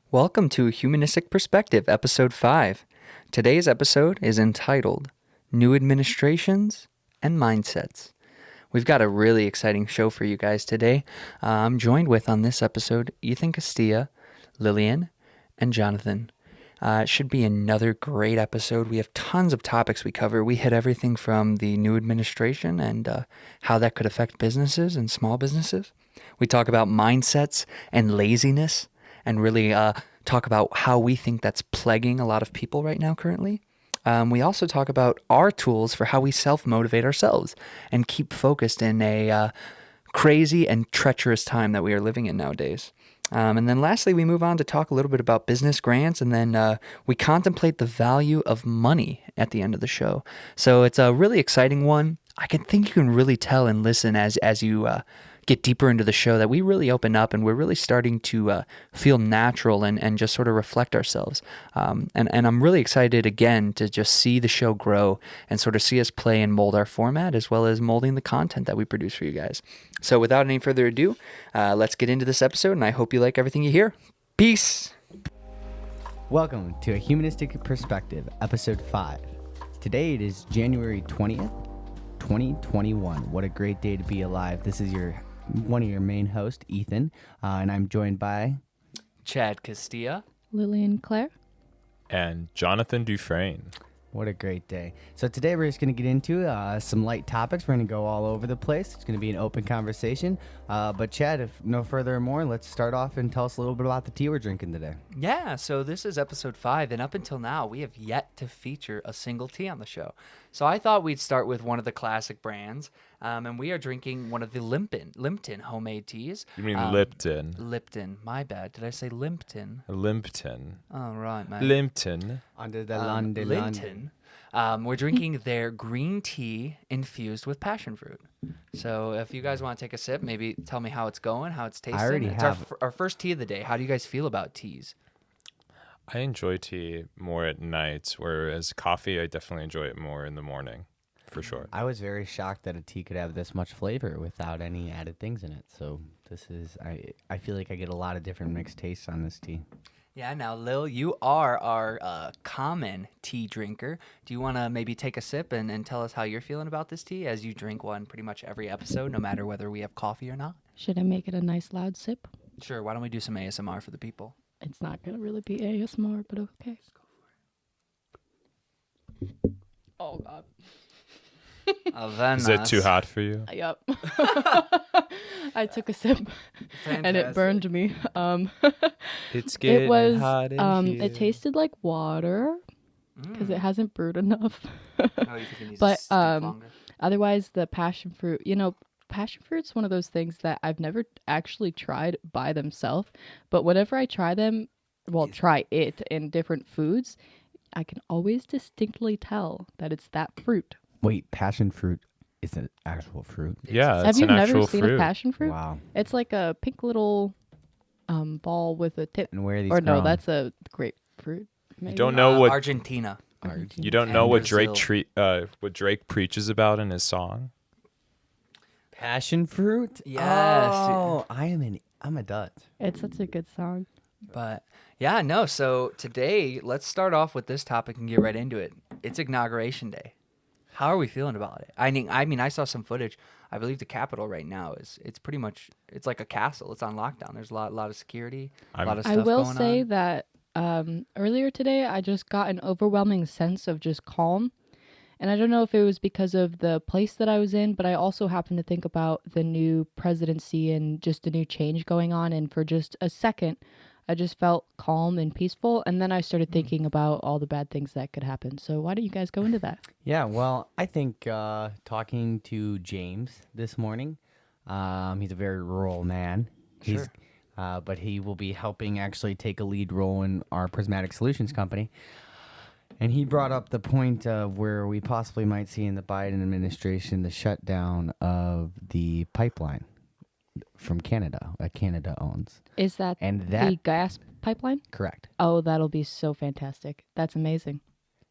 Welcome to Humanistic Perspective, Episode 5. Today's episode is entitled New Administrations and Mindsets. We've got a really exciting show for you guys today. I'm joined with, on this episode, Ethan Castilla, Lillian, and Jonathan. It should be another great episode. We have tons of topics we cover. We hit everything from the new administration and how that could affect businesses and small businesses. We talk about mindsets and laziness, and really talk about how we think that's plaguing a lot of people right now currently. We also talk about our tools for how we self-motivate ourselves and keep focused in a crazy and treacherous time that we are living in nowadays. And then lastly, we move on to talk a little bit about business grants, and then we contemplate the value of money at the end of the show. So it's a really exciting one. I think you can really tell and listen as you get deeper into the show that we really open up and we're really starting to feel natural and just sort of reflect ourselves. And I'm really excited again to just see the show grow and sort of see us play and mold our format as well as molding the content that we produce for you guys. So without any further ado, let's get into this episode, and I hope you like everything you hear. Peace! Welcome to A Humanistic Perspective, Episode 5. Today it is January 20th, 2021. What a great day to be alive. This is one of your main hosts, Ethan, and I'm joined by Chad Castilla, Lillian Claire, and Jonathan Dufresne. What a great day. So today we're just going to get into some light topics. We're going to go all over the place. It's going to be an open conversation. But Chad, if no further more, let's start off and tell us a little bit about the tea we're drinking today. Yeah, so this is episode 5, and up until now, we have yet to feature a single tea on the show. So I thought we'd start with one of the classic brands, and we are drinking one of the Lipton homemade teas. You mean Lipton? Lipton, my bad. Did I say Limpton? Limpton. Oh, right, man. Limpton. Under the London. Lipton. We're drinking their green tea infused with passion fruit. So if you guys want to take a sip, maybe tell me how it's going, how it's tasting. I already it's have. our first tea of the day. How do you guys feel about teas? I enjoy tea more at night, whereas coffee, I definitely enjoy it more in the morning, for sure. I was very shocked that a tea could have this much flavor without any added things in it. So this is, I feel like I get a lot of different mixed tastes on this tea. Yeah, now, Lil, you are our common tea drinker. Do you want to maybe take a sip and tell us how you're feeling about this tea as you drink one pretty much every episode, no matter whether we have coffee or not? should I make it a nice loud sip? Sure, why don't we do some ASMR for the people? It's not going to really be ASMR, but okay. Oh, God. Is it too hot for you? Yep. I took a sip and it burned me. It's getting It was, hot in here. it tasted like water because it hasn't brewed enough. Oh, you think it needs But, to steep longer? Otherwise, the passion fruit, passion fruit's one of those things that I've never actually tried by themselves. But whenever I try try it in different foods, I can always distinctly tell that it's that fruit. Wait, passion fruit is an actual fruit? Yeah, Have it's you an never actual seen fruit. a passion fruit? Wow. It's like a pink little ball with a tip. And where are these Or no, grown? that's a grapefruit. Maybe. You don't know what Argentina. you don't know And what Brazil. what Drake preaches about in his song. Passion fruit? Yes. Oh, I'm a Dutch. It's such a good song. But yeah, no. So today, let's start off with this topic and get right into it. It's Inauguration Day. How are we feeling about it? I mean, I saw some footage. I believe the Capitol right now it's pretty much it's like a castle. It's on lockdown. There's a lot of security, a lot of stuff I will going say on. that earlier today, I just got an overwhelming sense of just calm. And I don't know if it was because of the place that I was in, but I also happened to think about the new presidency and just a new change going on. And for just a second, I just felt calm and peaceful. And then I started thinking about all the bad things that could happen. So why don't you guys go into that? Yeah, well, I think talking to James this morning, he's a very rural man. Sure. But he will be helping actually take a lead role in our Prismatic Solutions company. And he brought up the point of where we possibly might see in the Biden administration the shutdown of the pipeline from Canada that Canada owns. Is that And that the gas pipeline? correct. Oh, that'll be so fantastic. That's amazing.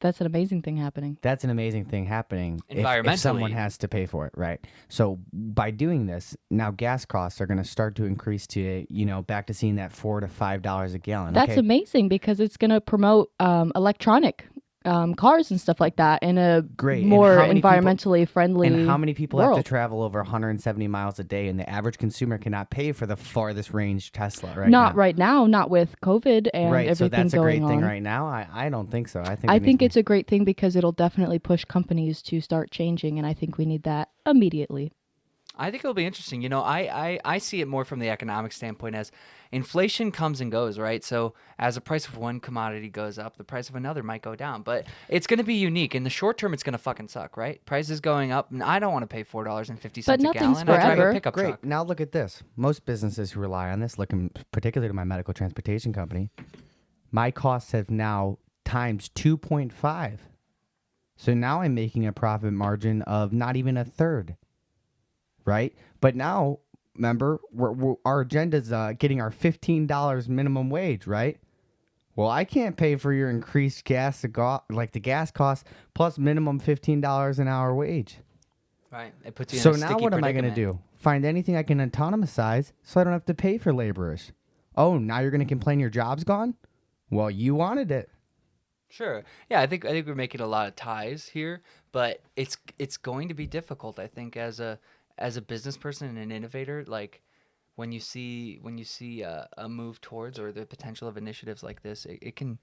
that's an amazing thing happening. That's an amazing thing happening if someone Environmentally. has to pay for it, right? So by doing this, now gas costs are going to start to increase to, back to seeing that $4 to $5 a gallon. That's okay? amazing because it's going to promote electronic cars and stuff like that in a Great. And more how many people- environmentally friendly And how many people have world. to travel over 170 miles a day, and the average consumer cannot pay for the farthest range Tesla Not now? right now, not with COVID and Right, so everything that's a great going thing on. right now? I don't think so. I think it's a great thing because it'll definitely push companies to start changing, and I think we need that immediately. I think it'll be interesting. I see it more from the economic standpoint as inflation comes and goes, right? So as the price of one commodity goes up, the price of another might go down. But it's going to be unique. In the short term, it's going to fucking suck, right? Prices going up, and I don't want to pay $4.50 But a nothing's gallon. I drive a forever. pickup Great. truck. Now look at this. Most businesses who rely on this, looking particularly to my medical transportation company, my costs have now times 2.5. So now I'm making a profit margin of not even a third, right? But now, remember, our agenda's getting our $15 minimum wage, right? Well, I can't pay for your increased like the gas costs plus minimum $15 an hour wage. Right. It puts you So in a now sticky what am I going to predicament. do? Find anything I can autonomicize so I don't have to pay for laborers. Oh, now you're going to complain your job's gone? Well, you wanted it. Sure. Yeah, I think we're making a lot of ties here, but it's going to be difficult, I think, as a business person and an innovator, like when you see a move towards or the potential of initiatives like this, it can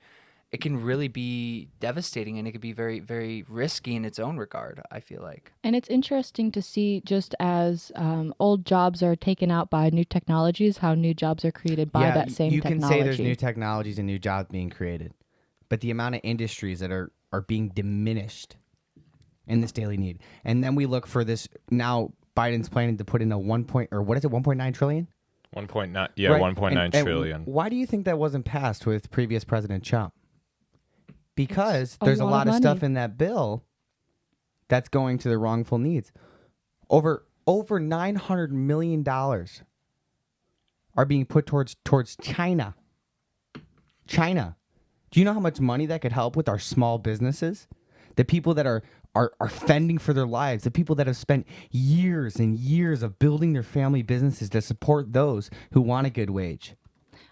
really be devastating, and it could be very, very risky in its own regard, I feel like. And it's interesting to see just as old jobs are taken out by new technologies, how new jobs are created by that same you technology. can say there's new technologies and new jobs being created, but the amount of industries that are being diminished in this daily need. And then we look for this. Now Biden's planning to put in a 1.9 trillion? 1.9, yeah, Right? 1.9 And trillion. Why do you think that wasn't passed with previous President Trump? Because It's a there's a lot lot of of stuff money. in that bill that's going to the wrongful needs. Over $900 million are being put towards China. China. Do you know how much money that could help with our small businesses? The people that are fending for their lives, the people that have spent years and years of building their family businesses to support those who want a good wage.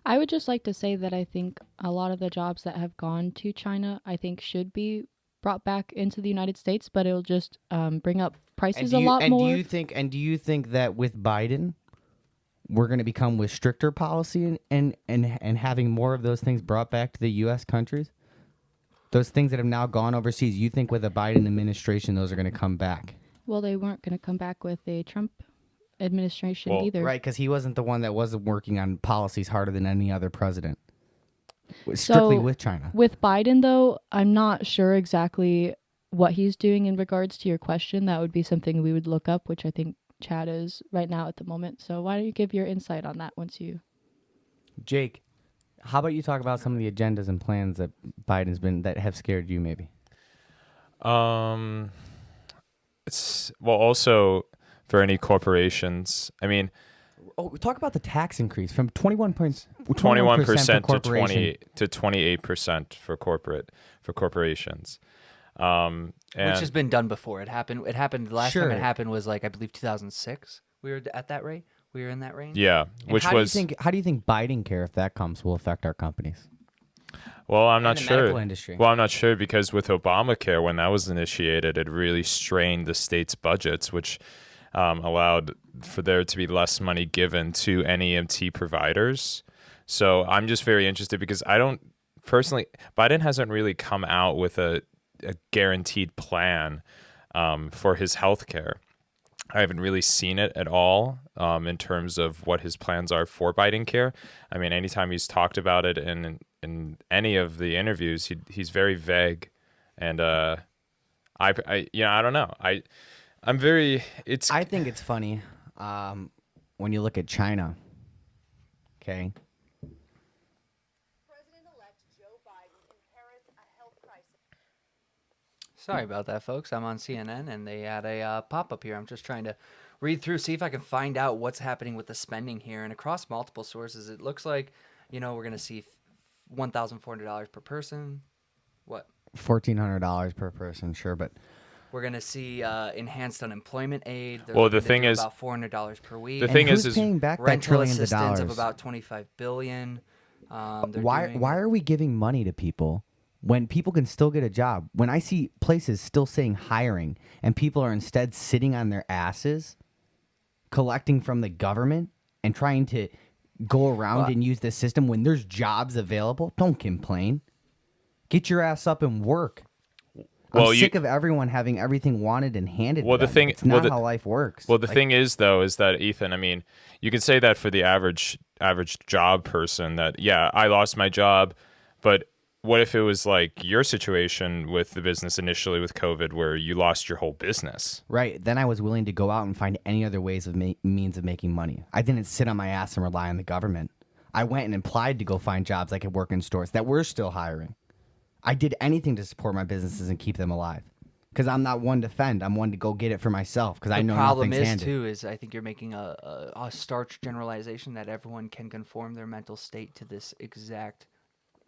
I would just like to say that I think a lot of the jobs that have gone to China, I think should be brought back into the United States, but it'll just bring up prices a lot more. Do you think that with Biden, we're going to become with stricter policy and having more of those things brought back to the U.S. countries? Those things that have now gone overseas, you think with a Biden administration, those are going to come back? Well, they weren't going to come back with a Trump administration Well, either. Right, because he wasn't the one that wasn't working on policies harder than any other president. Strictly with China. With Biden, though, I'm not sure exactly what he's doing in regards to your question. That would be something we would look up, which I think Chad is right now at the moment. So why don't you give your insight on that once you... Jake, how about you talk about some of the agendas and plans that Biden's been that have scared you, maybe? It's also for any corporations. I mean, talk about the tax increase from 21% 21% for to 28% for corporations. And Which has been done before. It happened. The last time Sure. it happened was like I believe 2006. We were at that rate. We were in that range. yeah, which how was do you think Biden care if that comes will affect our companies? well, I'm And not the sure. medical industry. Well, I'm not sure because with Obamacare, when that was initiated, it really strained the states' budgets, which allowed for there to be less money given to NEMT providers. So I'm just very interested because I don't personally. Biden hasn't really come out with a guaranteed plan for his health care. I haven't really seen it at all in terms of what his plans are for Biden care. I mean, anytime he's talked about it in any of the interviews, he's very vague, and I don't know. I think it's funny when you look at China. Okay. President-elect Joe Biden inherits a health crisis. Sorry about that, folks. I'm on CNN, and they had a pop-up here. I'm just trying to read through, see if I can find out what's happening with the spending here. And across multiple sources, it looks like, we're going to see $1,400 per person. What? $1,400 per person, sure, but We're gonna see enhanced unemployment aid. They're Well, the looking to thing do is- about $400 per week. The and thing who's is paying back that rental trillions of assistance dollars? of about $25 billion. They're Why doing- are we giving money to people when people can still get a job? When I see places still saying hiring and people are instead sitting on their asses collecting from the government and trying to go around and use this system when there's jobs available, don't complain. Get your ass up and work. Well, I'm sick of everyone having everything wanted and handed. Well, to the them. thing- it's not well, the- how life works. Well, the thing is, though, is that Ethan, I mean, you can say that for the average job person that, yeah, I lost my job, but what if it was like your situation with the business initially with COVID where you lost your whole business? Right. Then I was willing to go out and find any other ways of means of making money. I didn't sit on my ass and rely on the government. I went and applied to go find jobs I could work in stores that were still hiring. I did anything to support my businesses and keep them alive. Because I'm not one to fend. I'm one to go get it for myself because I know the problem nothing's is handed. too is I think you're making a starch generalization that everyone can conform their mental state to this exact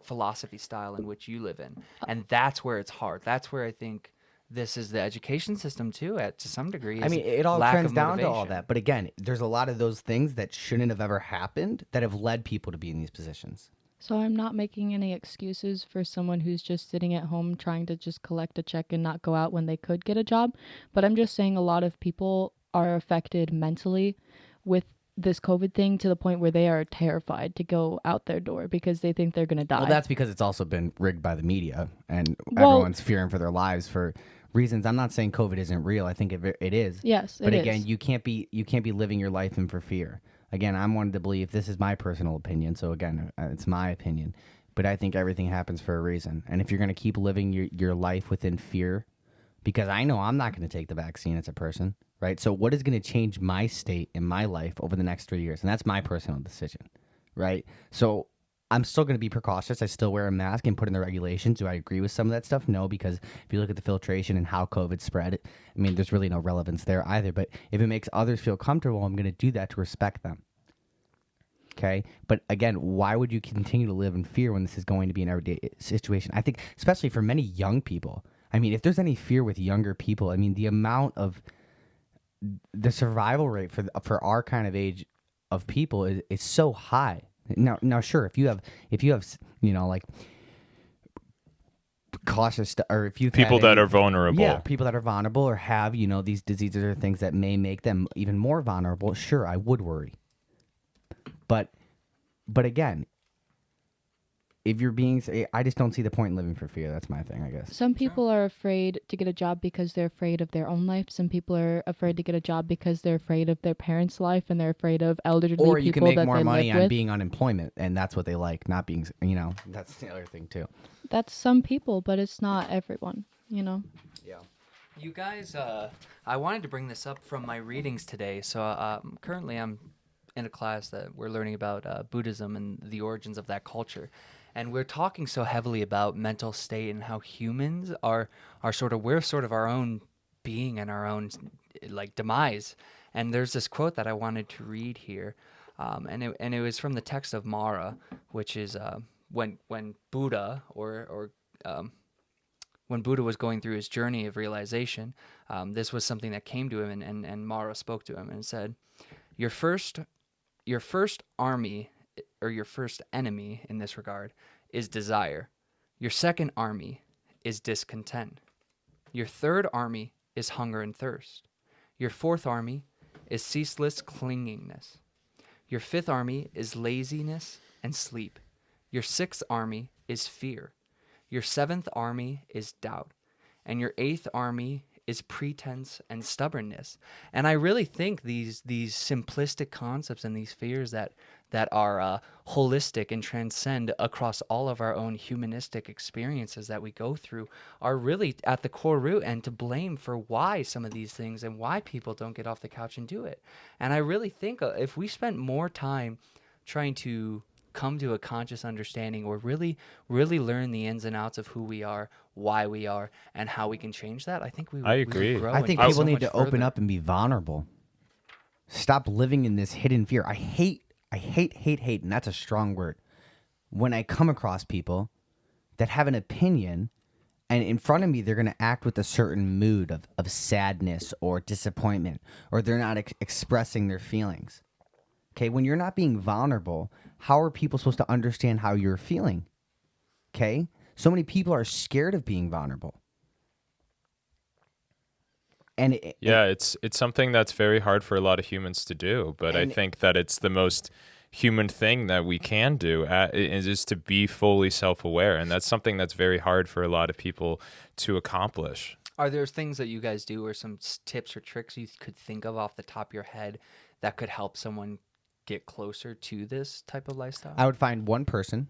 philosophy style in which you live in, and that's where it's hard. That's where I think this is the education system too, to some degree. I is mean, it all lack trends of down to all motivation. that. But again, there's a lot of those things that shouldn't have ever happened that have led people to be in these positions. So I'm not making any excuses for someone who's just sitting at home trying to just collect a check and not go out when they could get a job. But I'm just saying a lot of people are affected mentally with this COVID thing to the point where they are terrified to go out their door because they think they're going to die. Well, that's because it's also been rigged by the media, and Well- everyone's fearing for their lives for reasons. I'm not saying COVID isn't real. I think it is. Yes, but it again, is. you can't be living your life in for fear. Again, I'm one to believe this is my personal opinion. So again, it's my opinion, but I think everything happens for a reason. And if you're going to keep living your life within fear, because I know I'm not going to take the vaccine as a person, right? So what is going to change my state in my life over the next 3 years? And that's my personal decision, right? So I'm still going to be precautious. I still wear a mask and put in the regulations. Do I agree with some of that stuff? No, because if you look at the filtration and how COVID spread, I mean, there's really no relevance there either. But if it makes others feel comfortable, I'm going to do that to respect them. Okay? But again, why would you continue to live in fear when this is going to be an everyday situation? I think, especially for many young people, I mean, if there's any fear with younger people, I mean, the amount of the survival rate for our kind of age of people is so high. Now, sure, if you have, like cautious, or if you People that are vulnerable. yeah, people that are vulnerable or have, these diseases or things that may make them even more vulnerable, sure, I would worry. But again, if you're I just don't see the point in living for fear. That's my thing, I guess. Some people are afraid to get a job because they're afraid of their own life. Some people are afraid to get a job because they're afraid of their parents' life and they're afraid of elderly people Or you can make that more they money live on with. being unemployment, and that's what they like, not being, that's the other thing too. That's some people, but it's not everyone, Yeah. You guys, I wanted to bring this up from my readings today. So currently I'm in a class that we're learning about Buddhism and the origins of that culture. And we're talking so heavily about mental state and how humans are we're sort of our own being and our own like demise. And there's this quote that I wanted to read here. And it was from the text of Mara, which is when Buddha when Buddha was going through his journey of realization, this was something that came to him, and Mara spoke to him and said, your first army, or your first enemy in this regard, is desire. Your second army is discontent. Your third army is hunger and thirst. Your fourth army is ceaseless clingingness. Your fifth army is laziness and sleep. Your sixth army is fear. Your seventh army is doubt. And your eighth army is pretense and stubbornness. And I really think these simplistic concepts and these fears that are holistic and transcend across all of our own humanistic experiences that we go through are really at the core root and to blame for why some of these things and why people don't get off the couch and do it. And I really think if we spent more time trying to come to a conscious understanding or really learn the ins and outs of who we are, why we are, and how we can change that, I think we would, I we would agree. grow I and think get people so need much to open further. up and be vulnerable. Stop living in this hidden fear. I hate, and that's a strong word. When I come across people that have an opinion And in front of me, they're going to act with a certain mood of sadness or disappointment, or they're not expressing their feelings. Okay, when you're not being vulnerable, how are people supposed to understand how you're feeling? Okay, so many people are scared of being vulnerable. And it's something that's very hard for a lot of humans to do, but I think that it's the most human thing that we can do is just to be fully self-aware, and that's something that's very hard for a lot of people to accomplish. Are there things that you guys do or some tips or tricks you could think of off the top of your head that could help someone get closer to this type of lifestyle? I would find one person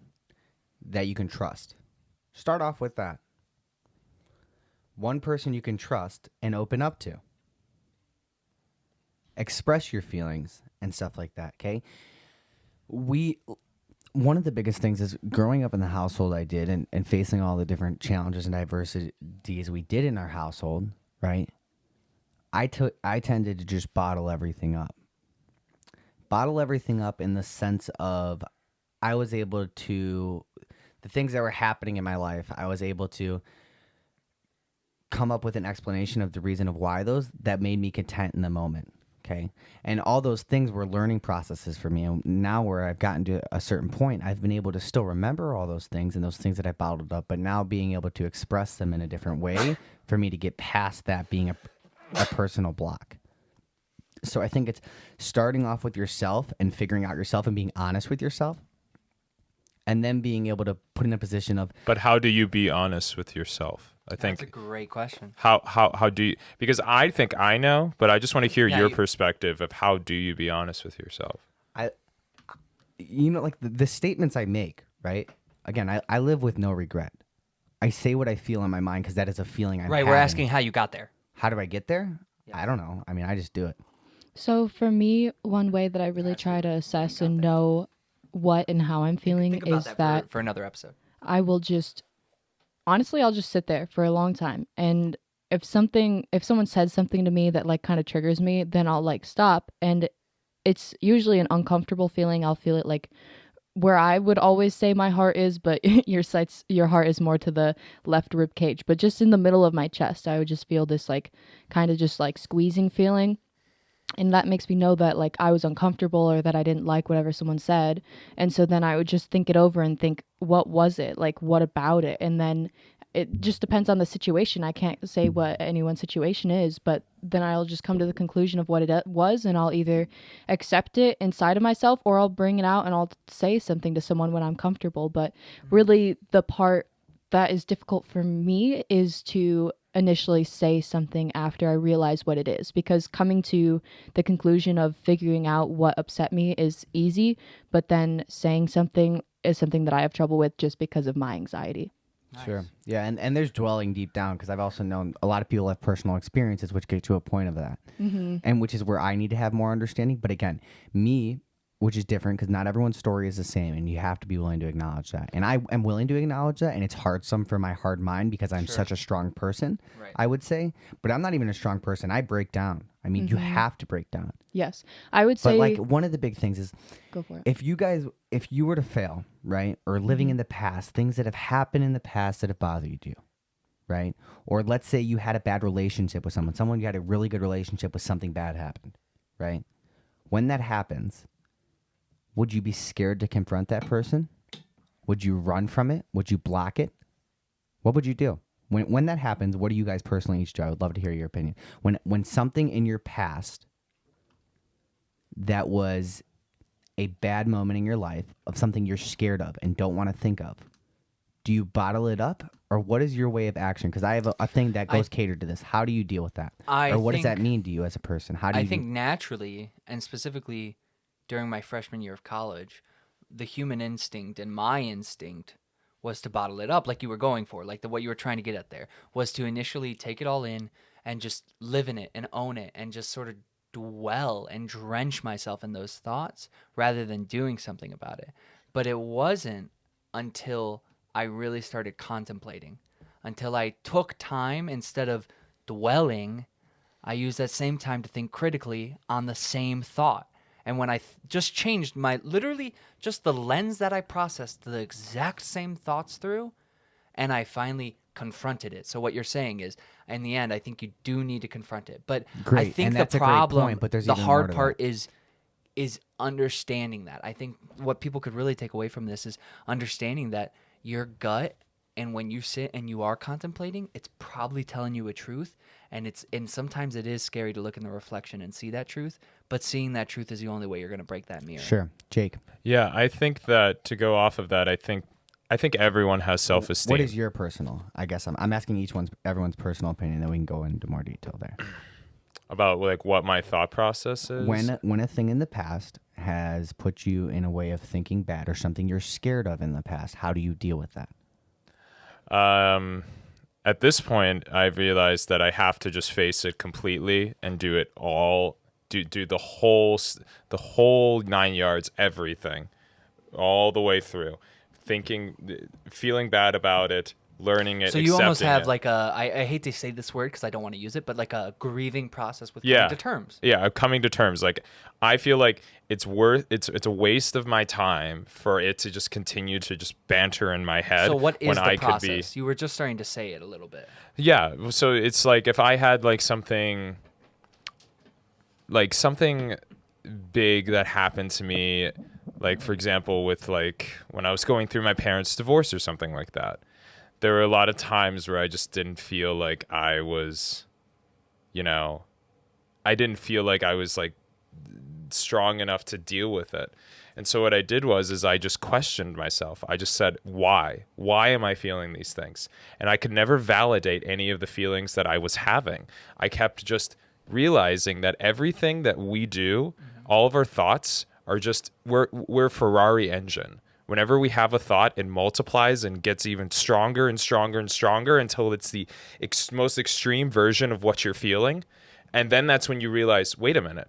that you can trust. Start off with that. One person you can trust and open up to. Express your feelings and stuff like that, okay? One of the biggest things is growing up in the household I did and facing all the different challenges and diversities we did in our household, right? I tended to just bottle everything up. Bottle everything up in the sense of I was able to, the things that were happening in my life, I was able to come up with an explanation of the reason of why those that made me content in the moment. Okay. And all those things were learning processes for me. And now where I've gotten to a certain point, I've been able to still remember all those things and those things that I bottled up, but now being able to express them in a different way for me to get past that being a personal block. So I think it's starting off with yourself and figuring out yourself and being honest with yourself. And then being able to put in a position of. But how do you be honest with yourself? I think that's a great question. How do you? Because I think I know, but I just want to hear your perspective of how do you be honest with yourself? Like the statements I make, right? Again, I live with no regret. I say what I feel in my mind because that is a feeling I'm right. We're asking how you got there. How do I get there? Yeah. I don't know. I mean, I just do it. So for me, one way that I really try to assess and know what and how I'm feeling think about is that for another episode. I will I'll just sit there for a long time. And if someone says something to me that like kind of triggers me, then I'll like stop. And it's usually an uncomfortable feeling. I'll feel it like where I would always say my heart is, but your heart is more to the left rib cage. But just in the middle of my chest, I would just feel this like kind of just like squeezing feeling. And that makes me know that like I was uncomfortable or that I didn't like whatever someone said. And so then I would just think it over and think, what was it? Like, what about it? And then it just depends on the situation. I can't say what anyone's situation is, but then I'll just come to the conclusion of what it was, and I'll either accept it inside of myself or I'll bring it out and I'll say something to someone when I'm comfortable. But really the part that is difficult for me is to initially say something after I realize what it is, because coming to the conclusion of figuring out what upset me is easy, but then saying something is something that I have trouble with just because of my anxiety. Nice. Sure. Yeah, and there's dwelling deep down, because I've also known a lot of people have personal experiences which get to a point of that, and which is where I need to have more understanding. But again, me, which is different because not everyone's story is the same, and you have to be willing to acknowledge that. And I am willing to acknowledge that, and it's hard some for my hard mind because I'm such a strong person, right. I would say. But I'm not even a strong person. I break down. I mean, you have to break down. Yes. I would say... But like one of the big things is... Go for it. If you were to fail, right, or living in the past, things that have happened in the past that have bothered you, right? Or let's say you had a bad relationship with someone you had a really good relationship with, something bad happened, right? When that happens... Would you be scared to confront that person? Would you run from it? Would you block it? What would you do? When that happens, what do you guys personally each do? I would love to hear your opinion. When something in your past that was a bad moment in your life, of something you're scared of and don't want to think of, do you bottle it up? Or what is your way of action? Because I have a thing that goes catered to this. How do you deal with that? Or what does that mean to you as a person? How do you? I think naturally, and specifically during my freshman year of college, the human instinct and my instinct was to bottle it up, like you were going for, like what you were trying to get at there, was to initially take it all in and just live in it and own it and just sort of dwell and drench myself in those thoughts rather than doing something about it. But it wasn't until I really started contemplating, until I took time instead of dwelling, I used that same time to think critically on the same thought. And when I just changed literally just the lens that I processed the exact same thoughts through, and I finally confronted it. So what you're saying is, in the end, I think you do need to confront it. But I Great, think and the that's a great problem, point, but there's the even more hard to part that. is understanding that. I think what people could really take away from this is understanding that your gut, and when you sit and you are contemplating, it's probably telling you a truth, and sometimes it is scary to look in the reflection and see that truth, but seeing that truth is the only way you're going to break that mirror. Sure, Jake. Yeah, I think that to go off of that, I think everyone has self-esteem. What is your personal? I guess I'm asking everyone's personal opinion, then we can go into more detail there. about like what my thought process is? When a thing in the past has put you in a way of thinking bad or something you're scared of in the past, how do you deal with that? At this point, I've realized that I have to just face it completely and do it all, do the whole 9 yards, everything, all the way through, feeling bad about it, learning it. So you almost accepting have it. like I hate to say this word because I don't want to use it, but like a grieving process with coming to terms. Yeah, coming to terms. Like I feel like it's a waste of my time for it to just continue to just banter in my head. So what is when the I process? could be, You were just starting to say it a little bit. yeah. So it's like if I had like something big that happened to me, like for example with like when I was going through my parents' divorce or something like that. There were a lot of times where I just didn't feel like I was, I didn't feel like I was like strong enough to deal with it. And so what I did is I just questioned myself. I just said, why? Why am I feeling these things? And I could never validate any of the feelings that I was having. I kept just realizing that everything that we do, all of our thoughts are just, we're a Ferrari engine. Whenever we have a thought, it multiplies and gets even stronger and stronger and stronger until it's the most extreme version of what you're feeling. And then that's when you realize, wait a minute,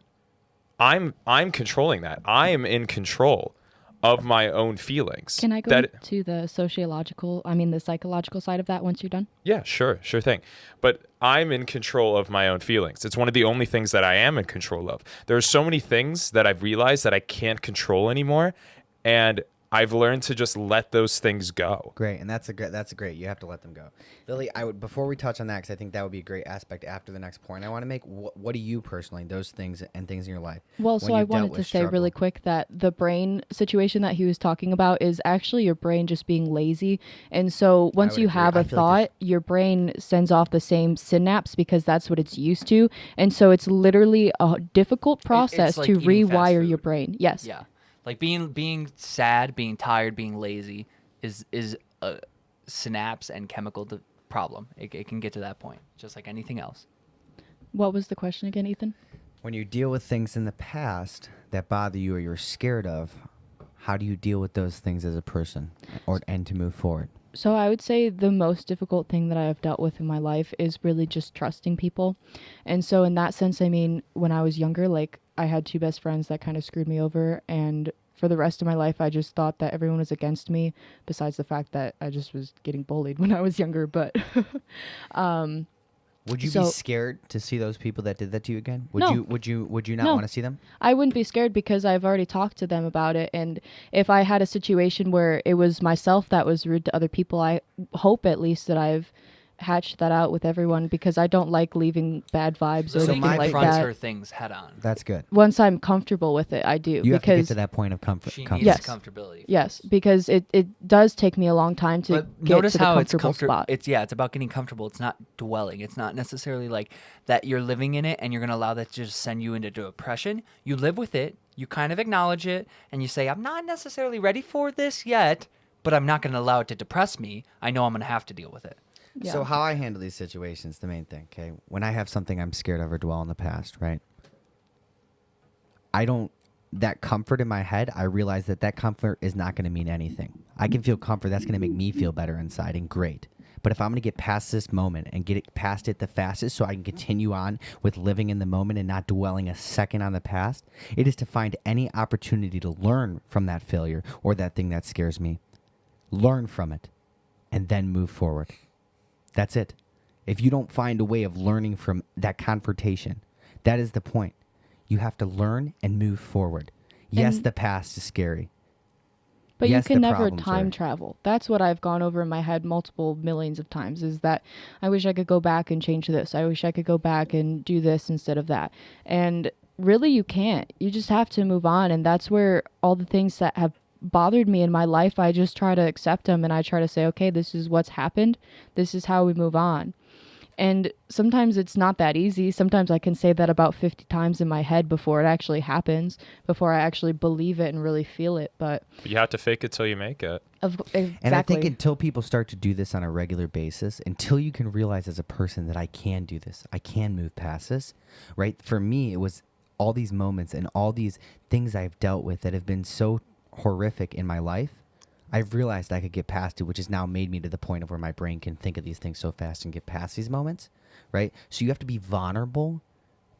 I'm controlling that. I am in control of my own feelings. Can I go to the psychological side of that once you're done? Yeah, sure thing. But I'm in control of my own feelings. It's one of the only things that I am in control of. There are so many things that I've realized that I can't control anymore. And I've learned to just let those things go. Great, and that's great. You have to let them go. Lily, before we touch on that, because I think that would be a great aspect after the next point, I want to make, what do you personally, those things and things in your life? Well, so I wanted to say really quick that the brain situation that he was talking about is actually your brain just being lazy. And so once you have a thought, your brain sends off the same synapse because that's what it's used to. And so it's literally a difficult process like to eating fast rewire food. your brain. Yes. Yeah. Like being sad, being tired, being lazy is a synapse and chemical problem. It can get to that point, just like anything else. What was the question again, Ethan? When you deal with things in the past that bother you or you're scared of, how do you deal with those things as a person and to move forward? So I would say the most difficult thing that I have dealt with in my life is really just trusting people. And so in that sense, I mean, when I was younger, like I had two best friends that kind of screwed me over. And for the rest of my life, I just thought that everyone was against me, besides the fact that I just was getting bullied when I was younger. But would you be scared to see those people that did that to you again? No. Would you not want to see them? I wouldn't be scared because I've already talked to them about it. And if I had a situation where it was myself that was rude to other people, I hope at least that I've hatched that out with everyone, because I don't like leaving bad vibes or anything like confronts that. her things head on. That's good. Once I'm comfortable with it, I do. You have to get to that point of comfort. She needs Yes. comfortability. Yes, because it does take me a long time to But get notice to the how it's comfortable spot. It's about getting comfortable. It's not dwelling. It's not necessarily like that you're living in it and you're going to allow that to just send you into depression. You live with it. You kind of acknowledge it and you say, I'm not necessarily ready for this yet, but I'm not going to allow it to depress me. I know I'm going to have to deal with it. Yeah. So how I handle these situations, the main thing, okay? When I have something I'm scared of or dwell in the past, right? That comfort in my head, I realize that comfort is not going to mean anything. I can feel comfort. That's going to make me feel better inside and great. But if I'm going to get past this moment and get past it the fastest so I can continue on with living in the moment and not dwelling a second on the past, it is to find any opportunity to learn from that failure or that thing that scares me. Learn from it and then move forward. That's it. If you don't find a way of learning from that confrontation, that is the point. You have to learn and move forward. Yes, the past is scary. But Yes, you can the never problems time are- travel. That's what I've gone over in my head multiple millions of times, is that I wish I could go back and change this. I wish I could go back and do this instead of that. And really, you can't. You just have to move on. And that's where all the things that have bothered me in my life, I just try to accept them and I try to say, okay, this is what's happened. This is how we move on. And sometimes it's not that easy. Sometimes I can say that about 50 times in my head before it actually happens, before I actually believe it and really feel it. But You have to fake it till you make it. exactly. And I think until people start to do this on a regular basis, until you can realize as a person that I can do this, I can move past this, right? For me, it was all these moments and all these things I've dealt with that have been so horrific in my life. I've realized I could get past it, which has now made me to the point of where my brain can think of these things so fast and get past these moments, right? So you have to be vulnerable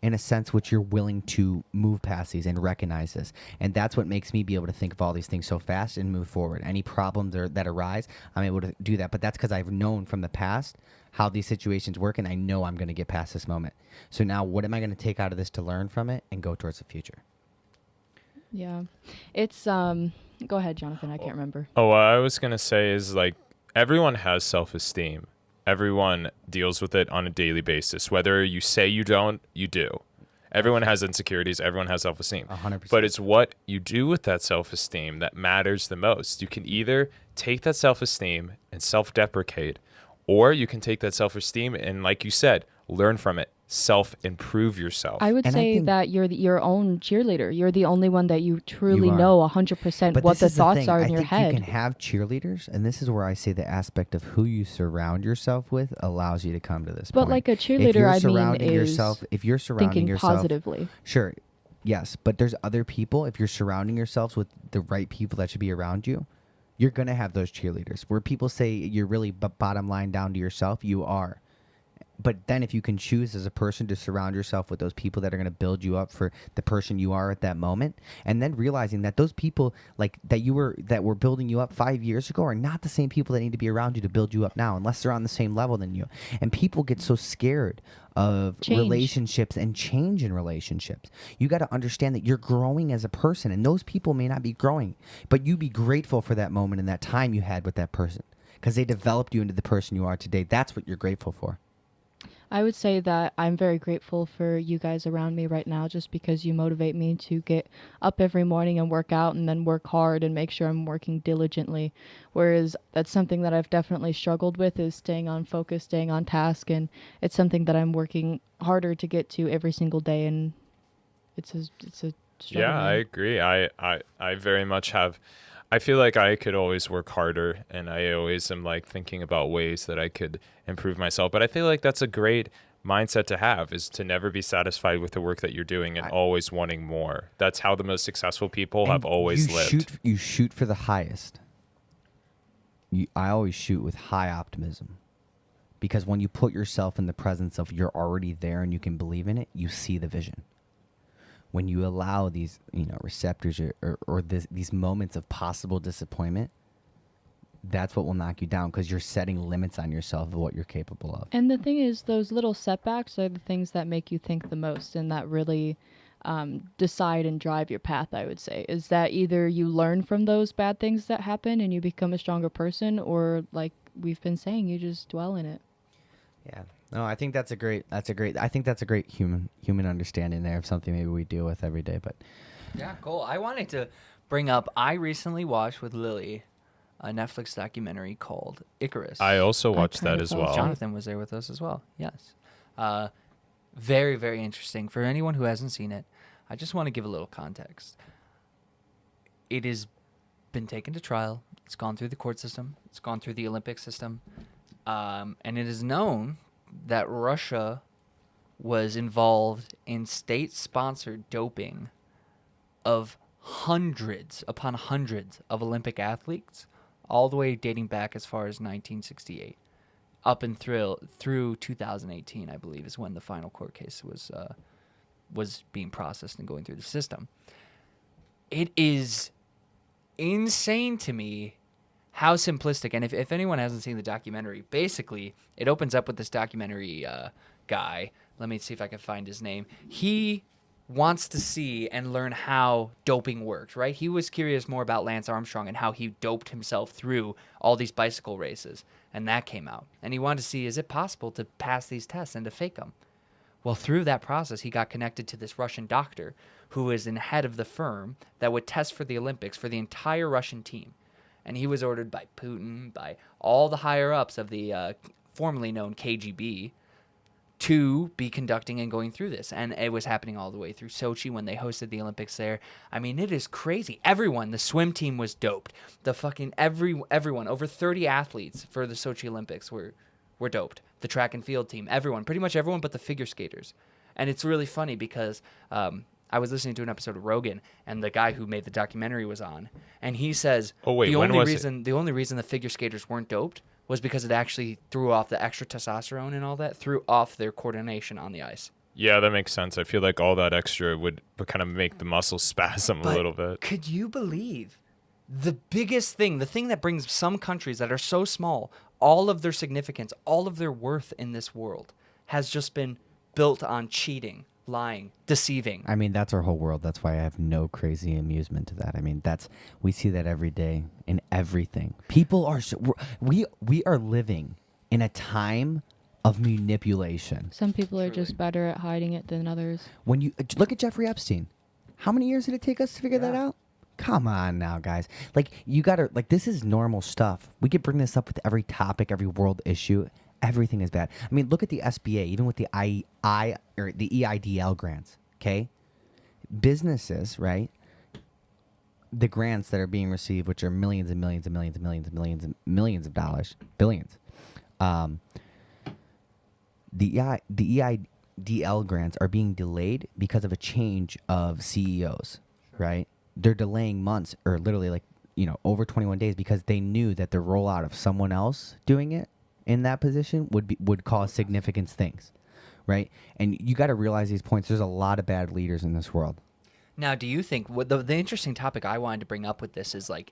in a sense which you're willing to move past these and recognize this. And that's what makes me be able to think of all these things so fast and move forward. Any problems that arise, I'm able to do that. But that's because I've known from the past how these situations work, and I know I'm going to get past this moment. So now what am I going to take out of this to learn from it and go towards the future? Yeah. It's go ahead, Jonathan. I can't remember. Oh, what I was going to say is like everyone has self-esteem. Everyone deals with it on a daily basis. Whether you say you don't, you do. Everyone has insecurities. Everyone has self-esteem. 100%. But it's what you do with that self-esteem that matters the most. You can either take that self-esteem and self-deprecate, or you can take that self-esteem and, like you said, learn from it, self-improve yourself. I would And I say think- that you're your own cheerleader. You're the only one that you truly You are. know 100% But what this the is thoughts thing. are in I your think head. You can have cheerleaders, and this is where I say the aspect of who you surround yourself with allows you to come to this But point. like a If cheerleader, you're I mean, surrounding is yourself, if you're surrounding thinking yourself, positively. sure, yes, but there's other people. If you're surrounding yourselves with the right people that should be around you, you're gonna have those cheerleaders. Where people say you're really bottom line down to yourself, you are. But then if you can choose as a person to surround yourself with those people that are going to build you up for the person you are at that moment, and then realizing that those people like that were building you up 5 years ago are not the same people that need to be around you to build you up now, unless they're on the same level than you. And people get so scared of Change. relationships and change in relationships. You got to understand that you're growing as a person, and those people may not be growing, but you be grateful for that moment and that time you had with that person because they developed you into the person you are today. That's what you're grateful for. I would say that I'm very grateful for you guys around me right now, just because you motivate me to get up every morning and work out and then work hard and make sure I'm working diligently. Whereas that's something that I've definitely struggled with, is staying on focus, staying on task. And it's something that I'm working harder to get to every single day. And it's a struggle. Yeah, I man. agree. I very much have. I feel like I could always work harder, and I always am like thinking about ways that I could improve myself. But I feel like that's a great mindset to have, is to never be satisfied with the work that you're doing and always wanting more. That's how the most successful people have And always you lived. You shoot for the highest. I always shoot with high optimism. Because when you put yourself in the presence of you're already there and you can believe in it, you see the vision. When you allow these, receptors or these moments of possible disappointment, that's what will knock you down, because you're setting limits on yourself of what you're capable of. And the thing is, those little setbacks are the things that make you think the most and that really decide and drive your path, I would say. Is that either you learn from those bad things that happen and you become a stronger person, or like we've been saying, you just dwell in it. Yeah. No, I think I think that's a great human understanding there of something maybe we deal with every day. But Yeah, cool. I wanted to bring up, I recently watched with Lily a Netflix documentary called Icarus. I also watched kinda that as fell well. asleep. Jonathan was there with us as well. Yes. Very, very interesting. For anyone who hasn't seen it, I just want to give a little context. It has been taken to trial. It's gone through the court system. It's gone through the Olympic system. And it is known that Russia was involved in state-sponsored doping of hundreds upon hundreds of Olympic athletes, all the way dating back as far as 1968, up and through 2018, I believe, is when the final court case was being processed and going through the system. It is insane to me how simplistic, and if anyone hasn't seen the documentary, basically it opens up with this documentary guy. Let me see if I can find his name. He wants to see and learn how doping works, right? He was curious more about Lance Armstrong and how he doped himself through all these bicycle races, and that came out. And he wanted to see, is it possible to pass these tests and to fake them? Well, through that process, he got connected to this Russian doctor who is in head of the firm that would test for the Olympics for the entire Russian team. And he was ordered by Putin, by all the higher-ups of the formerly known KGB, to be conducting and going through this. And it was happening all the way through Sochi when they hosted the Olympics there. I mean, it is crazy. Everyone, the swim team was doped. The fucking everyone, over 30 athletes for the Sochi Olympics were doped. The track and field team, everyone, pretty much everyone but the figure skaters. And it's really funny because I was listening to an episode of Rogan, and the guy who made the documentary was on, and he says, Oh, wait, the when only was it? reason the only reason the figure skaters weren't doped was because it actually threw off the extra testosterone and all that, threw off their coordination on the ice. Yeah, that makes sense. I feel like all that extra would kind of make the muscles spasm a But little bit. could you believe the biggest thing, the thing that brings some countries that are so small, all of their significance, all of their worth in this world has just been built on cheating, lying, deceiving. I mean, that's our whole world. That's why I have no crazy amusement to that. I mean, we see that every day in everything. People are we are living in a time of manipulation. Some people are just better at hiding it than others. When you look at Jeffrey Epstein, how many years did it take us to figure that out? Come on now, guys. Like, you gotta, like, this is normal stuff. We could bring this up with every topic, every world issue. Everything is bad. I mean, look at the SBA, even with the the EIDL grants, okay? Businesses, right? The grants that are being received, which are millions and millions and millions and millions and millions and millions of dollars, billions. The EIDL grants are being delayed because of a change of CEOs, right? They're delaying months or literally over 21 days because they knew that the rollout of someone else doing it in that position would cause significant things, right? And you got to realize these points. There's a lot of bad leaders in this world. Now, do you think the interesting topic I wanted to bring up with this is, like,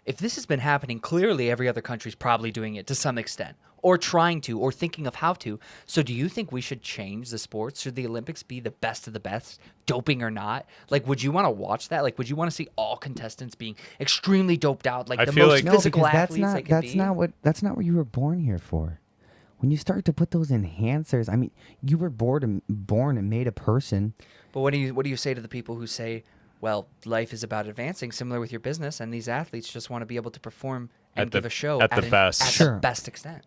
if this has been happening, clearly every other country's probably doing it to some extent, or trying to, or thinking of how to. So do you think we should change the sports? Should the Olympics be the best of the best, doping or not? Like, would you want to watch that? Like, would you want to see all contestants being extremely doped out, like I the feel most like- physical because athletes they could be? that's not what you were born here for. When you start to put those enhancers, I mean, you were born and made a person. But what do you say to the people who say, well, life is about advancing, similar with your business, and these athletes just want to be able to perform and At the- give a show at the best. at Sure. the best extent?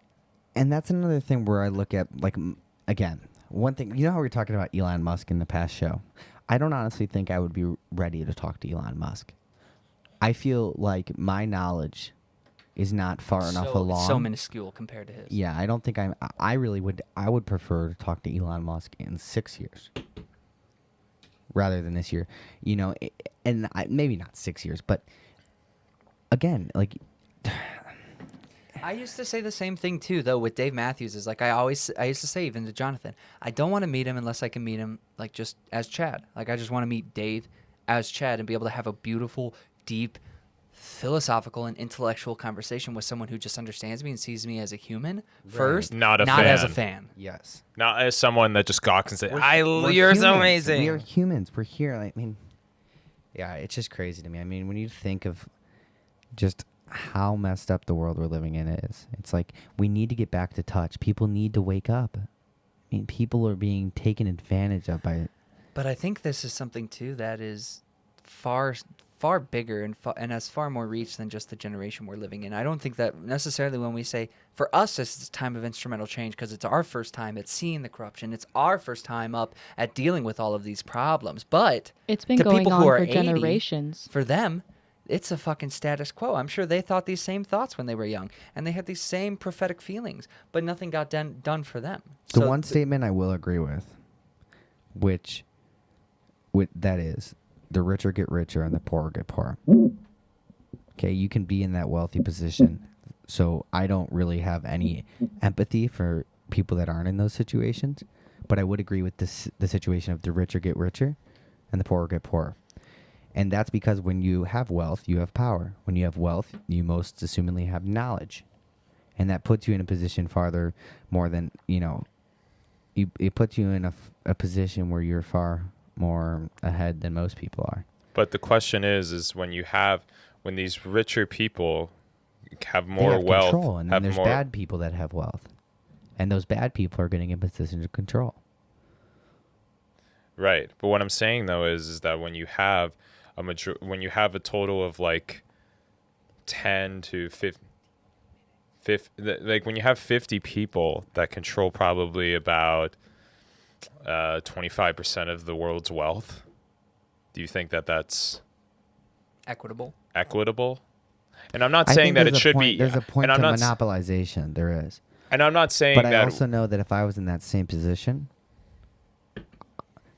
And that's another thing where I look at, like, again, one thing, you know how we were talking about Elon Musk in the past show? I don't honestly think I would be ready to talk to Elon Musk. I feel like my knowledge is not far enough along. So minuscule compared to his. Yeah, I don't think I would prefer to talk to Elon Musk in 6 years rather than this year. You know, maybe not 6 years, but again, like, I used to say the same thing too, though, with Dave Matthews. Is like I used to say even to Jonathan, I don't want to meet him unless I can meet him like just as Chad. Like, I just want to meet Dave as Chad and be able to have a beautiful, deep, philosophical and intellectual conversation with someone who just understands me and sees me as a human first, Not a as a fan. fan. yes. Not as someone that just gawks and says, We're you're so humans. amazing. We are humans. We're here. I mean, yeah, it's just crazy to me. I mean, when you think of just how messed up the world we're living in is, it's like we need to get back to touch. People need to wake up. I mean, people are being taken advantage of by it. But I think this is something too that is far bigger and has far more reach than just the generation we're living in. I don't think that necessarily when we say, for us, this is a time of instrumental change because it's our first time at seeing the corruption. It's our first time up at dealing with all of these problems. But It's been to going people on who are for 80, generations. for them, it's a fucking status quo. I'm sure they thought these same thoughts when they were young, and they had these same prophetic feelings, but nothing got done for them. The one statement I will agree with, which that is, the richer get richer and the poorer get poorer. Okay, you can be in that wealthy position. So I don't really have any empathy for people that aren't in those situations, but I would agree with the situation of the richer get richer and the poorer get poorer. And that's because when you have wealth, you have power. When you have wealth, you most assumingly have knowledge. And that puts you in a position farther more than, it puts you in a position where you're far more ahead than most people are. But the question is when these richer people have They more have wealth, control, and then have there's more. bad people that have wealth, and those bad people are getting in positions of control. Right. But what I'm saying though is that when you have a total of like 10 to 50, like when you have 50 people that control probably about 25% of the world's wealth, do you think that that's Equitable. equitable? And I'm not I saying think that it there's a should point, be. There's a point and to I'm not, monopolization. There is. and I'm not saying But I that. also know that if I was in that same position,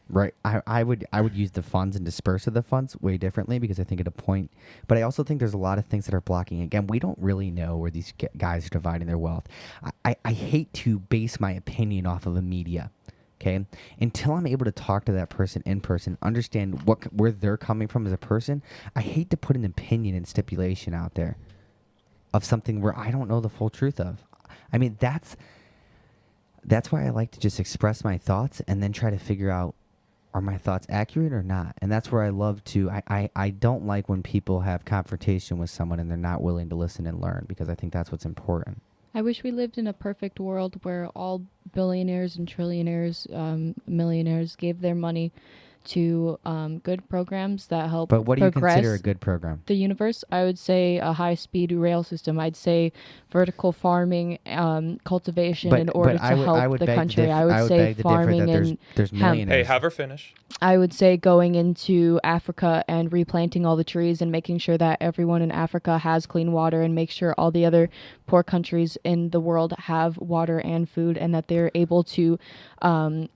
right, I would use the funds and disperse of the funds way differently, because I think at a point. But I also think there's a lot of things that are blocking. Again, we don't really know where these guys are dividing their wealth. I hate to base my opinion off of the media. Okay, until I'm able to talk to that person in person, understand where they're coming from as a person, I hate to put an opinion and stipulation out there of something where I don't know the full truth of. I mean, that's why I like to just express my thoughts and then try to figure out, are my thoughts accurate or not? And that's where I love to, I don't like when people have confrontation with someone and they're not willing to listen and learn, because I think that's what's important. I wish we lived in a perfect world where all billionaires and trillionaires, millionaires gave their money to good programs that help But what do you progress consider a good program? the universe. I would say a high-speed rail system. I'd say vertical farming, cultivation in order to help the country. I would say farming and there's hemp. millionaires. Hey, have her finish. I would say going into Africa and replanting all the trees and making sure that everyone in Africa has clean water, and make sure all the other poor countries in the world have water and food, and that they're able to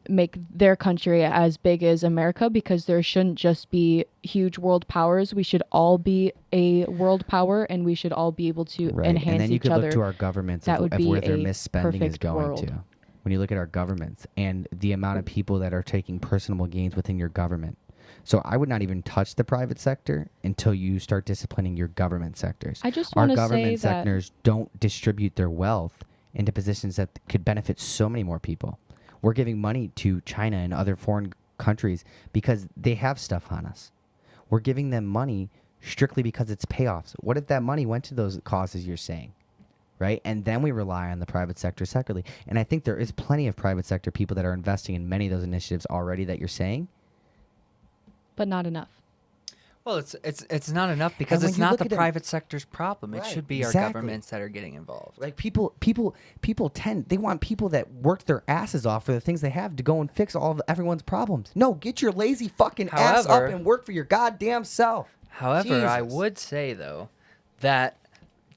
make their country as big as America, because there shouldn't just be huge world powers. We should all be a world power, and we should all be able to Right. enhance And then you each could other. look to our governments That of would be where their a misspending is perfect going world. to. When you look at our governments and the amount of people that are taking personal gains within your government. So I would not even touch the private sector until you start disciplining your government sectors. I just Our want to say government that sectors don't distribute their wealth into positions that could benefit so many more people. We're giving money to China and other foreign countries because they have stuff on us. We're giving them money strictly because it's payoffs. What if that money went to those causes you're saying? Right? And then we rely on the private sector separately. And I think there is plenty of private sector people that are investing in many of those initiatives already that you're saying. but not enough. Well, it's not enough because when it's you not look the at 'em- private sector's problem. It Right, should be exactly. our governments that are getting involved. Like people they want people that worked their asses off for the things they have to go and fix all of everyone's problems. No, get your lazy fucking ass up However- and work for your goddamn self. However, I Jesus. would say, though, that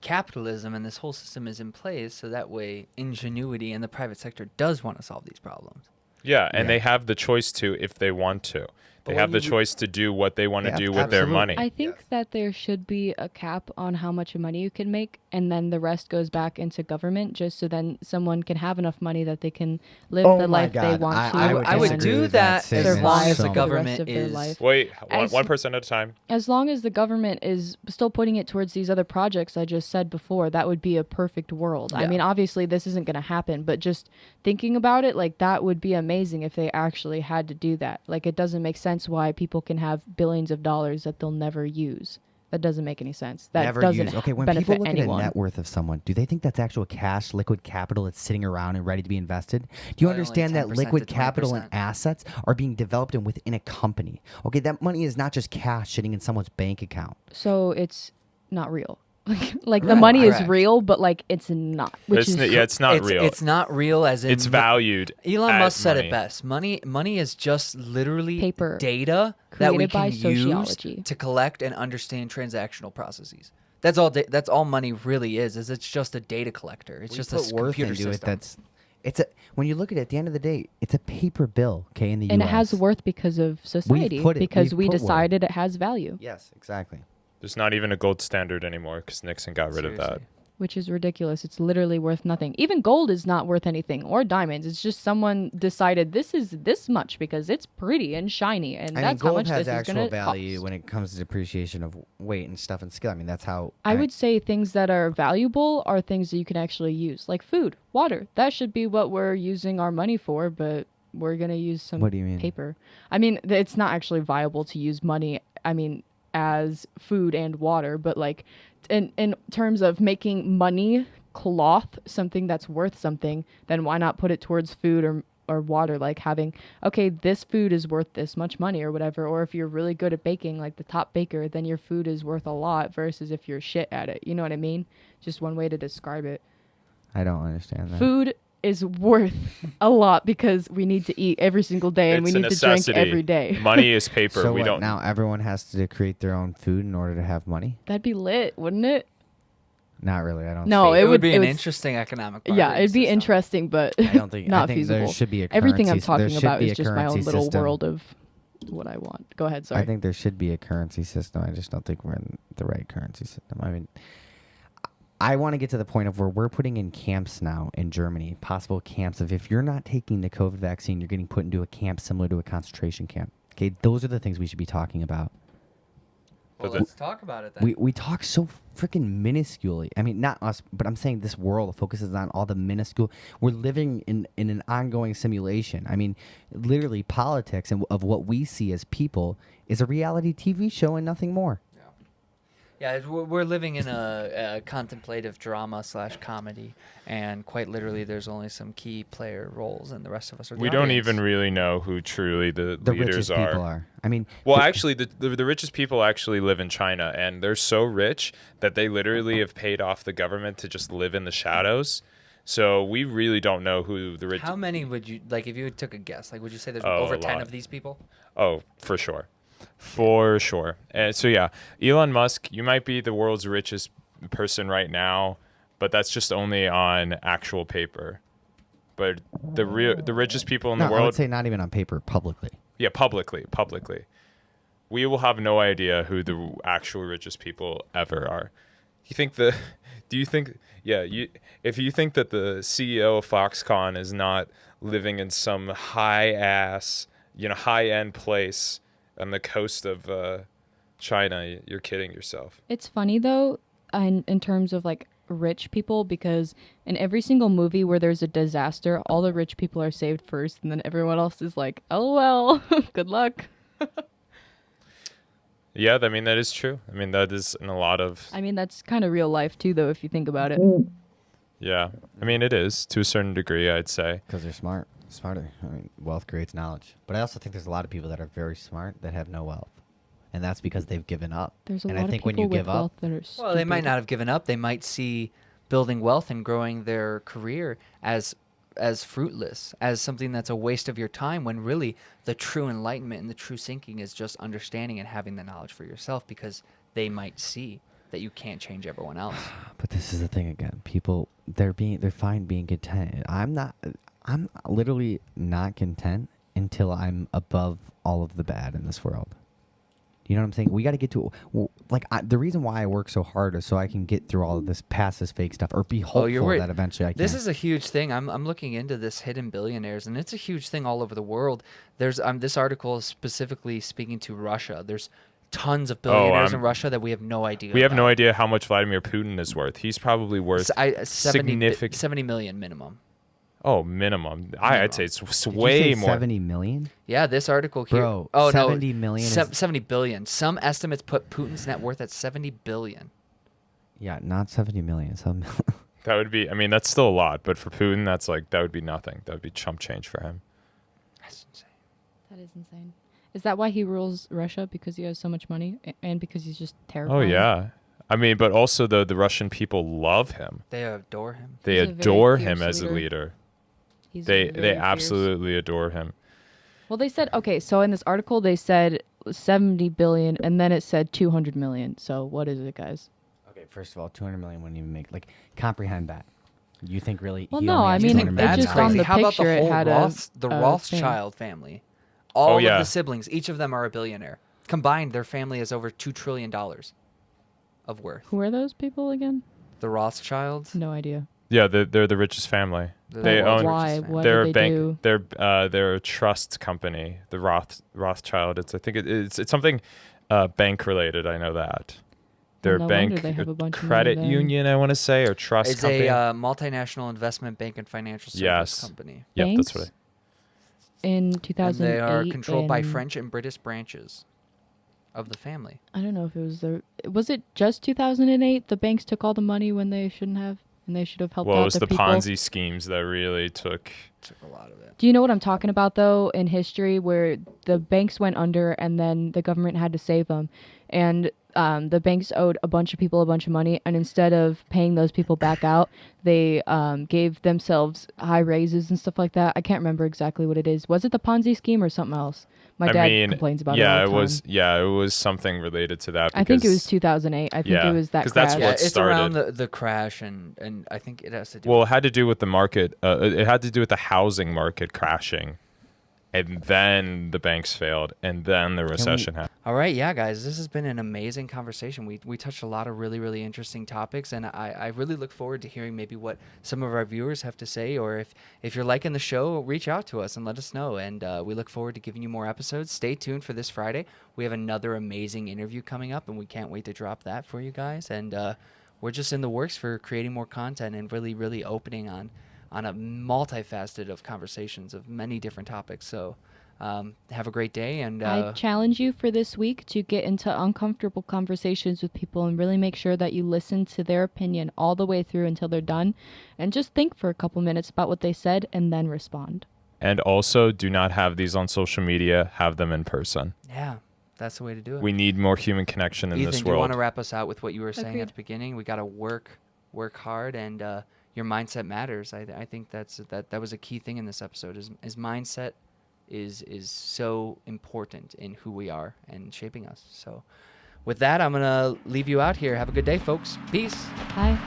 capitalism and this whole system is in place so that way ingenuity and the private sector does want to solve these problems. Yeah, and Yeah. they have the choice to if they want to. But They when have the you- choice to do what they want to Yeah, do with their absolutely. money. I think Yes. that there should be a cap on how much money you can make, and then the rest goes back into government, just so then someone can have enough money that they can live Oh the my life they God, want to. I would and do with that statement as long as so the much. government the rest of their is. life. Wait, As- 1% at a time. As long as the government is still putting it towards these other projects I just said before, that would be a perfect world. I Yeah. mean, obviously this isn't going to happen, but just thinking about it, like that would be amazing if they actually had to do that. Like it doesn't make sense why people can have billions of dollars that they'll never use. That doesn't make any sense. That Never doesn't use. Okay, when benefit people look anyone. at a net worth of someone, do they think that's actual cash, liquid capital that's sitting around and ready to be invested? Do you Probably only understand that 10% liquid to capital and 20%. assets are being developed and within a company? Okay, that money is not just cash sitting in someone's bank account. So it's not real. Like the Right. money is Correct. real, but like it's not. But Which is it's not real. It's not real as in It's valued. Elon as Musk said money. it best. Money is just literally Paper data that we created by can use sociology. to collect and understand transactional processes. That's all. That's all money really is. It's just a data collector. It's We just put a worth computer into system. it's a when you look at it at the end of the day, it's a paper bill. Okay, in the and U.S. it has worth because of society. put it- because we've we put worth. decided it has value. Yes, exactly. There's not even a gold standard anymore because Nixon got rid of that. Seriously. Which is ridiculous. It's literally worth nothing. Even gold is not worth anything, or diamonds. It's just someone decided this is this much because it's pretty and shiny, and I mean, that's how gold much has this is actual going to value cost. when it comes to depreciation of weight and stuff and skill. I mean, that's how I would say things that are valuable are things that you can actually use, like food, water. That should be what we're using our money for, but we're gonna use some What do you mean? paper. I mean, it's not actually viable to use money. I mean, as food and water, but like in terms of making money, cloth, something that's worth something, then why not put it towards food or water? Like having, okay, this food is worth this much money or whatever. Or if you're really good at baking, like the top baker, then your food is worth a lot versus if you're shit at it. You know what I mean? Just one way to describe it. I don't understand that. Food is worth a lot because we need to eat every single day and It's we a need to drink necessity. every day. Money is paper. So we what, don't. now everyone has to create their own food in order to have money? That'd be lit, wouldn't it? Not really. I don't. No, see it It would be it an would- interesting economic. Yeah, bartering it'd be system. interesting, but I don't think. not I think feasible. there should be a currency. Everything I'm there talking should about be is a just my own currency little system. world of what I want. Go ahead, sorry. I think there should be a currency system. I just don't think we're in the right currency system. I mean, I want to get to the point of where we're putting in camps now in Germany, possible camps of if you're not taking the COVID vaccine, you're getting put into a camp similar to a concentration camp. Okay, those are the things we should be talking about. Well, But let's talk about it then. We talk so freaking minusculely. I mean, not us, but I'm saying this world focuses on all the minuscule. We're living in an ongoing simulation. I mean, literally politics and of what we see as people is a reality TV show and nothing more. Yeah, we're living in a contemplative drama / comedy, and quite literally, there's only some key player roles, and the rest of us are. The We don't audience. even really know who truly the The leaders richest are. people are. I mean, Well, the- actually, the richest people actually live in China, and they're so rich that they literally have paid off the government to just live in the shadows. So we really don't know who the rich. How many would you like if you took a guess? Like, would you say there's Oh, over a 10 lot. of these people? Oh, for sure. For sure. And so, yeah, Elon Musk, you might be the world's richest person right now, but that's just only on actual paper. But the richest people in no, the I would world, say not even on paper, publicly. yeah, publicly, we will have no idea who the actual richest people ever are. If you think that the CEO of Foxconn is not living in some high end place on the coast of China, you're kidding yourself. It's funny though, in terms of like rich people, because in every single movie where there's a disaster, all the rich people are saved first, and then everyone else is like, "Oh well, good luck." Yeah, I mean, that is true. I mean, that is in a lot of, I mean, that's kind of real life too, though, if you think about it. yeah. I mean, it is to a certain degree, I'd say. Because they're smarter. I mean, wealth creates knowledge. But I also think there's a lot of people that are very smart that have no wealth. And that's because they've given up. There's a and lot I think of when people you with give wealth up, that are Well, they might stupid. not have given up. They might see building wealth and growing their career as fruitless, as something that's a waste of your time, when really the true enlightenment and the true sinking is just understanding and having the knowledge for yourself, because they might see that you can't change everyone else. but this is the thing again. People, they're fine being content. I'm literally not content until I'm above all of the bad in this world. You know what I'm saying? We got to get to the reason why I work so hard is so I can get through all of this past this fake stuff, or be hopeful you're right. that eventually I can. This is a huge thing. I'm looking into this hidden billionaires, and it's a huge thing all over the world. There's this article is specifically speaking to Russia. There's tons of billionaires in Russia that we have no idea. We have no about. idea how much Vladimir Putin is worth. He's probably worth 70 million minimum. minimum. I'd say it's Did you way say more. 70 million? Yeah, this article here. Bro, oh 70 no, million se- is- 70 billion. Some estimates put Putin's net worth at 70 billion. Yeah, not 70 million. Some That would be. I mean, that's still a lot, but for Putin, that would be nothing. That would be chump change for him. That's insane. That is insane. Is that why he rules Russia? Because he has so much money, and because he's just terrible? Oh yeah. I mean, but also the Russian people love him. They adore him. They He's a very adore fierce him as a leader. leader. He's They very fierce. absolutely adore him. Well, they said, okay, so in this article, they said 70 billion, and then it said 200 million. So what is it, guys? Okay, first of all, 200 million wouldn't even make comprehend that. You think really? Well, he no, only I has mean, 200 it million just dollars? on the How about the picture, it whole had a Rothschild family? All Oh, of yeah. the siblings, each of them are a billionaire. Combined, their family is over $2 trillion of worth. Who are those people again? The Rothschilds. No idea. Yeah, they're the richest family. They're They the world's own. Why? richest family. What They're do a they bank. do? They're a trust company. The Rothschild. It's something bank related. I know that. They're no a wonder bank they have a bunch of money credit then. union. I want to say, or trust It's company. a multinational investment bank and financial service Yes. company. Yep, that's Banks? what. in And 2008. they are controlled by and French and British branches of the family. I don't know if it was was it just 2008? The banks took all the money when they shouldn't have, and they should have helped Well, it out was the the people. Ponzi schemes that really took. Took a lot of it. Do you know what I'm talking about, though, in history, where the banks went under and then the government had to save them, and the banks owed a bunch of people a bunch of money, and instead of paying those people back out, they gave themselves high raises and stuff like that. I can't remember exactly what it is. Was it the Ponzi scheme or something else? My dad complains about it all the time. Yeah, it was something related to that. I think it was because- 2008. I think Yeah, it was that 'cause crash. that's Yeah, what it's around started. the crash, and I think it has to do Well, it with had to do with the market. It had to do with the housing market crashing, and then the banks failed, and then the recession happened. All right, yeah, guys, this has been an amazing conversation. We touched a lot of really, really interesting topics, and I really look forward to hearing maybe what some of our viewers have to say, or if you're liking the show, reach out to us and let us know. And we look forward to giving you more episodes. Stay tuned for this Friday. We have another amazing interview coming up, and we can't wait to drop that for you guys. And we're just in the works for creating more content and really, really opening on a multifaceted of conversations of many different topics. So have a great day, and I challenge you for this week to get into uncomfortable conversations with people and really make sure that you listen to their opinion all the way through until they're done, and just think for a couple minutes about what they said and then respond. And also, do not have these on social media. Have them in person. yeah, that's the way to do it. We need more human connection in Ethan, this do you want world. to wrap us out with what you were saying Agreed. at the beginning? We got to work hard, and your mindset matters. I think that was a key thing in this episode. Is mindset is so important in who we are and shaping us. So, with that, I'm gonna leave you out here. Have a good day, folks. Peace. Bye.